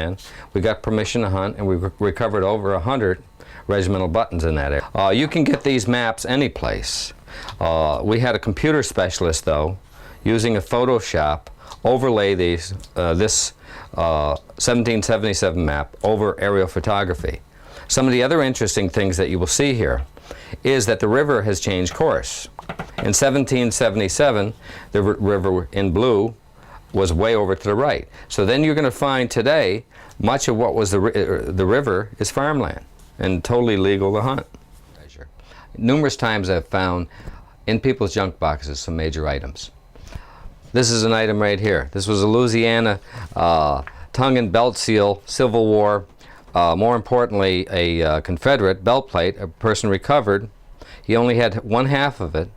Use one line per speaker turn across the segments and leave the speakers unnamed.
And we got permission to hunt, and we recovered over 100 regimental buttons in that area. You can get these maps any place. We had a computer specialist, though, using a Photoshop, overlay this 1777 map over aerial photography. Some of the other interesting things that you will see here is that the river has changed course. In 1777, the river in blue was way over to the right. So then you're going to find today much of what was the river is farmland and totally legal to hunt. Numerous times I've found in people's junk boxes some major items. This is an item right here. This was a Louisiana tongue and belt seal, Civil War. More importantly, a Confederate belt plate. A person recovered. He only had one half of it.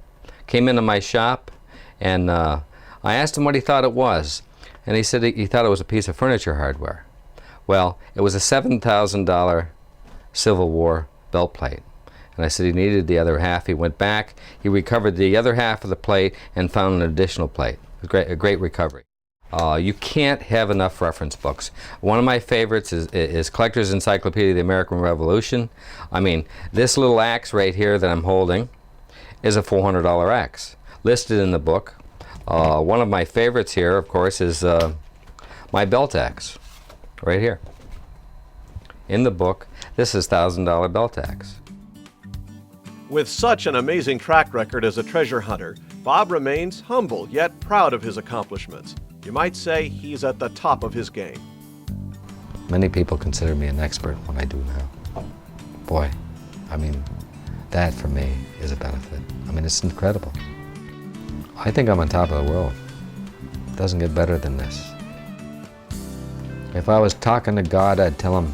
Came into my shop, and I asked him what he thought it was, and he said he thought it was a piece of furniture hardware. Well, it was a $7,000 Civil War belt plate. And I said he needed the other half. He went back, he recovered the other half of the plate, and found an additional plate. It was a great recovery. You can't have enough reference books. One of my favorites is Collector's Encyclopedia of the American Revolution. I mean, this little axe right here that I'm holding is a $400 axe, listed in the book. One of my favorites here, of course, is my belt axe, right here. In the book, this is $1,000 belt axe.
With such an amazing track record as a treasure hunter, Bob remains humble yet proud of his accomplishments. You might say he's at the top of his game.
Many people consider me an expert when I do now. Boy, I mean, that for me is a benefit. I mean, it's incredible. I think I'm on top of the world. It doesn't get better than this. If I was talking to God, I'd tell him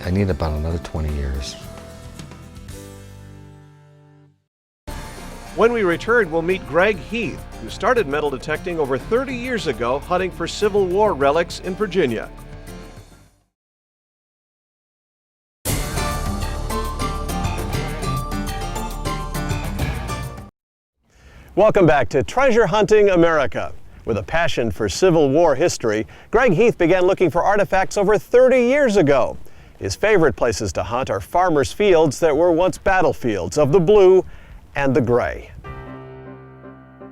I need about another 20 years.
When we return, we'll meet Greg Heath, who started metal detecting over 30 years ago hunting for Civil War relics in Virginia. Welcome back to Treasure Hunting America. With a passion for Civil War history, Greg Heath began looking for artifacts over 30 years ago. His favorite places to hunt are farmers' fields that were once battlefields of the blue and the gray.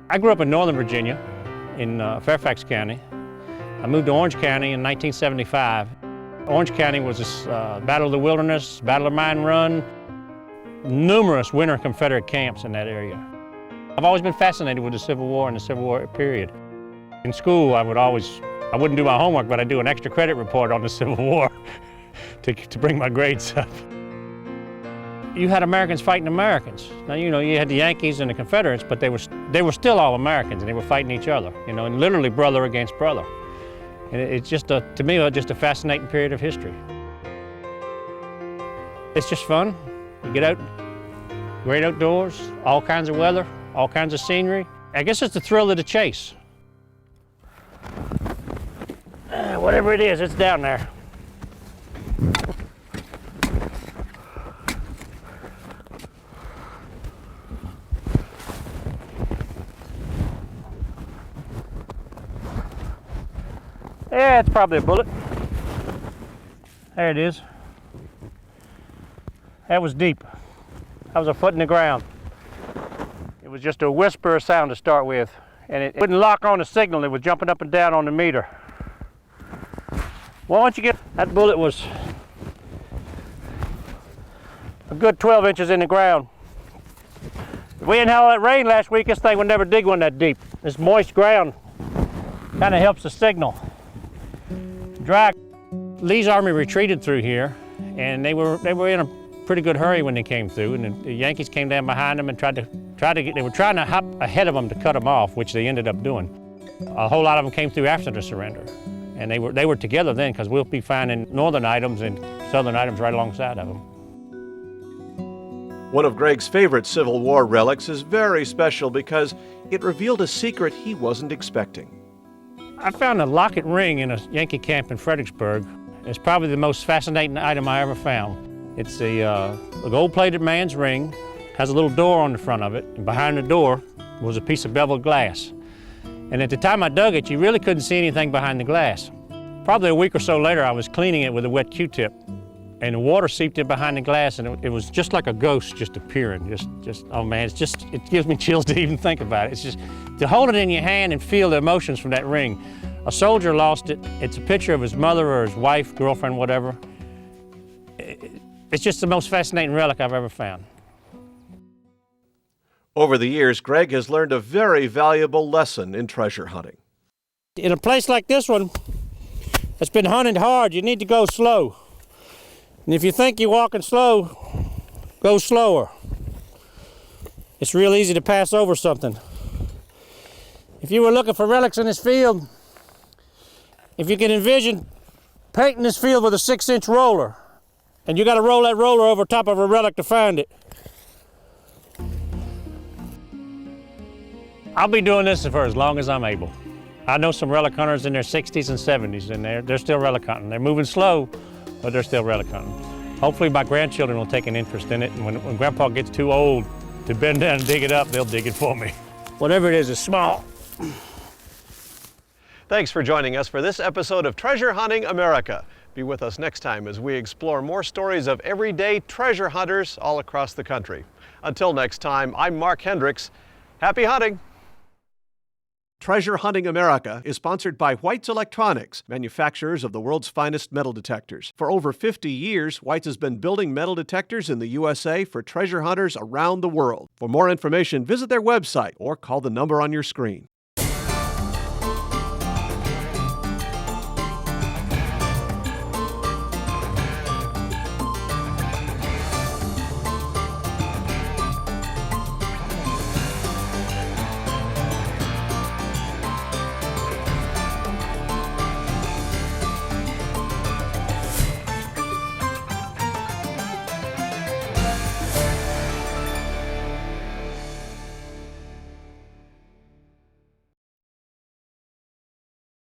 I grew up in Northern Virginia, in Fairfax County. I moved to Orange County in 1975. Orange County was this Battle of the Wilderness, Battle of Mine Run, numerous winter Confederate camps in that area. I've always been fascinated with the Civil War and the Civil War period. In school, I wouldn't do my homework, but I'd do an extra credit report on the Civil War to bring my grades up. You had Americans fighting Americans. Now, you know, you had the Yankees and the Confederates, but they were still all Americans, and they were fighting each other, you know, and literally brother against brother. And it's just, to me, just a fascinating period of history. It's just fun. You get out, great outdoors, all kinds of weather, all kinds of scenery. I guess it's the thrill of the chase. Whatever it is, it's down there. Yeah, it's probably a bullet. There it is. That was deep. That was a foot in the ground. It was just a whisper of sound to start with, and it wouldn't lock on the signal. It was jumping up and down on the meter. Well, once you get, that bullet was a good 12 inches in the ground. If we hadn't had all that rain last week, this thing would never dig one that deep. This moist ground kind of helps the signal. Dry. Lee's army retreated through here, and they were in a pretty good hurry when they came through, and the Yankees came down behind them and they were trying to hop ahead of them to cut them off, which they ended up doing. A whole lot of them came through after the surrender, and they were together then, because we'll be finding northern items and southern items right alongside of them.
One of Greg's favorite Civil War relics is very special because it revealed a secret he wasn't expecting.
I found a locket ring in a Yankee camp in Fredericksburg. It's probably the most fascinating item I ever found. It's a gold-plated man's ring, has a little door on the front of it, and behind the door was a piece of beveled glass. And at the time I dug it, you really couldn't see anything behind the glass. Probably a week or so later, I was cleaning it with a wet Q-tip, and the water seeped in behind the glass, and it was just like a ghost just appearing. Just oh man, it gives me chills to even think about it. It's just to hold it in your hand and feel the emotions from that ring. A soldier lost it. It's a picture of his mother or his wife, girlfriend, whatever. It's just the most fascinating relic I've ever found.
Over the years, Greg has learned a very valuable lesson in treasure hunting.
In a place like this one, that's been hunted hard, you need to go slow. And if you think you're walking slow, go slower. It's real easy to pass over something. If you were looking for relics in this field, if you can envision painting this field with a 6-inch roller, and you got to roll that roller over top of a relic to find it. I'll be doing this for as long as I'm able. I know some relic hunters in their 60s and 70s, and they're still relic hunting. They're moving slow, but they're still relic hunting. Hopefully my grandchildren will take an interest in it, and when Grandpa gets too old to bend down and dig it up, they'll dig it for me. Whatever it is small.
Thanks for joining us for this episode of Treasure Hunting America. Be with us next time as we explore more stories of everyday treasure hunters all across the country. Until next time, I'm Mark Hendricks. Happy hunting! Treasure Hunting America is sponsored by White's Electronics, manufacturers of the world's finest metal detectors. For over 50 years, White's has been building metal detectors in the USA for treasure hunters around the world. For more information, visit their website or call the number on your screen.